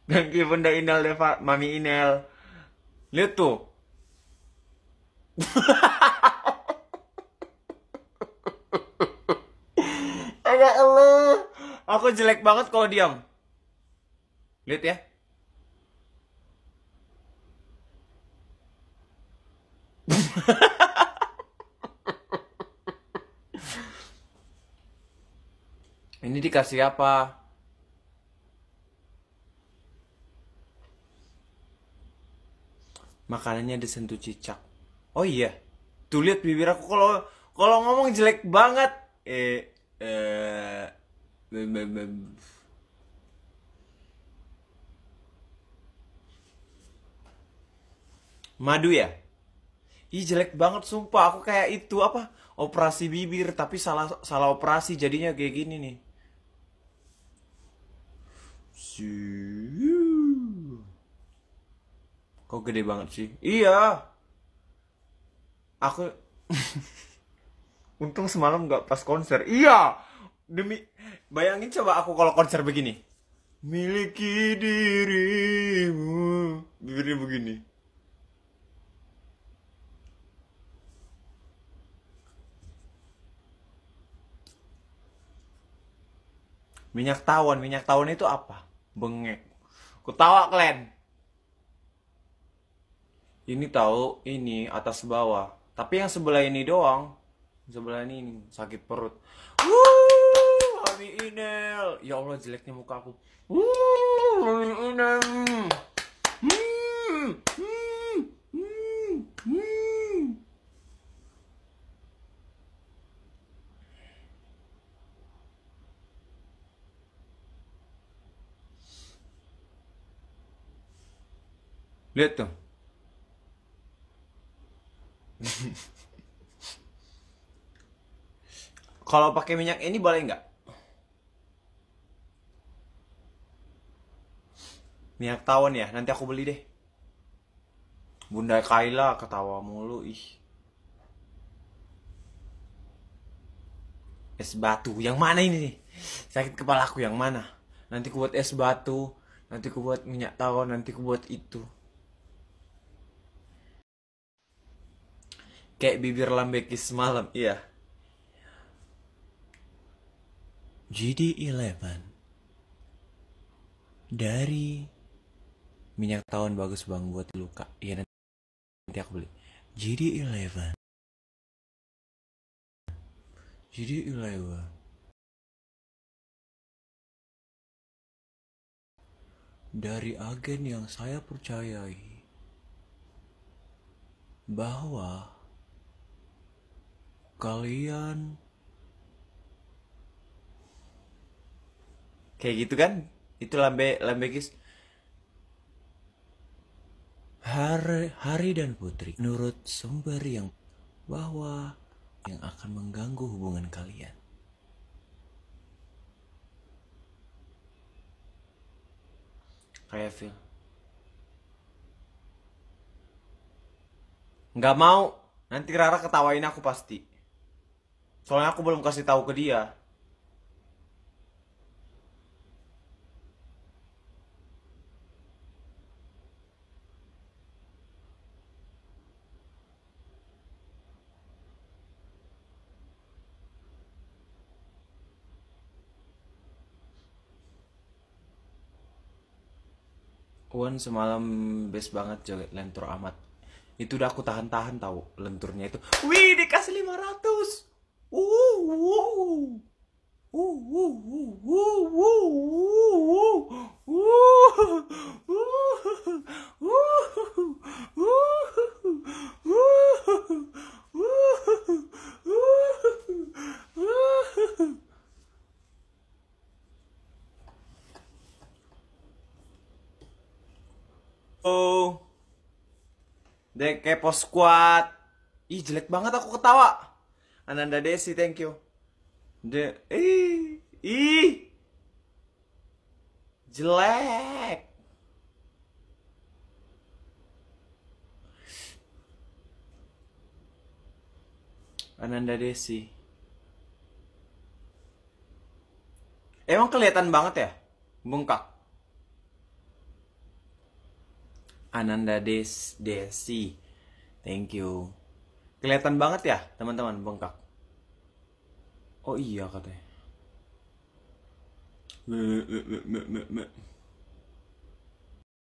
Thank you Bunda Inel Deva, Mami Inel. Lihat tuh. Ada Allah. Aku jelek banget kalau diam. Lihat ya. Ini dikasih apa? Makanannya disentuh cicak. Oh iya. Tuh lihat bibir aku kalau kalau ngomong jelek banget. Eh bem, bem, bem. Madu ya? Ih jelek banget sumpah. Aku kayak itu apa? Operasi bibir tapi salah salah operasi jadinya kayak gini nih. Siu. Kok gede banget sih? Iya. Aku untung semalam nggak pas konser. Iya. Demi bayangin coba aku kalau konser begini. Miliki dirimu. Bibirnya begini. Minyak tawon itu apa? Bengek. Ketawa kalian. Ini tahu, ini atas bawah. Tapi yang sebelah ini doang. Sebelah ini sakit perut. Mami Inel. Ya Allah jeleknya muka aku. Mami Inel. Hmm, hmm, hmm, hmm. Lihat tuh. Kalau pakai minyak ini boleh nggak? Minyak tawon ya, nanti aku beli deh. Bunda Kaila ketawa mulu, ih. Es batu, yang mana ini nih? Sakit kepala aku yang mana? Nanti ku buat es batu, nanti ku buat minyak tawon, nanti ku buat itu. Kayak bibir lambekis semalam, iya. GD11 dari minyak tawon bagus bang buat luka. Iya nanti aku beli. GD11. GD11 dari agen yang saya percayai bahwa kalian kayak gitu kan? Itu lambekis. Hari dan Putri menurut sumber yang bahwa yang akan mengganggu hubungan kalian. Kayak Phil. Nggak mau. Nanti Rara ketawain aku pasti. Soalnya aku belum kasih tahu ke dia. Wan semalam best banget joget lentur amat. Itu udah aku tahan-tahan tahu lenturnya itu. Wih, dikasih 500. Uh, uh. Oh, dek kepo squad. Ih, jelek banget aku ketawa. Ananda Desi, thank you. Ih, jelek. Ananda Desi. Emang kelihatan banget ya? Bengkak. Ananda Desi. Thank you. Kelihatan banget ya, teman-teman, bengkak. Oh iya katanya.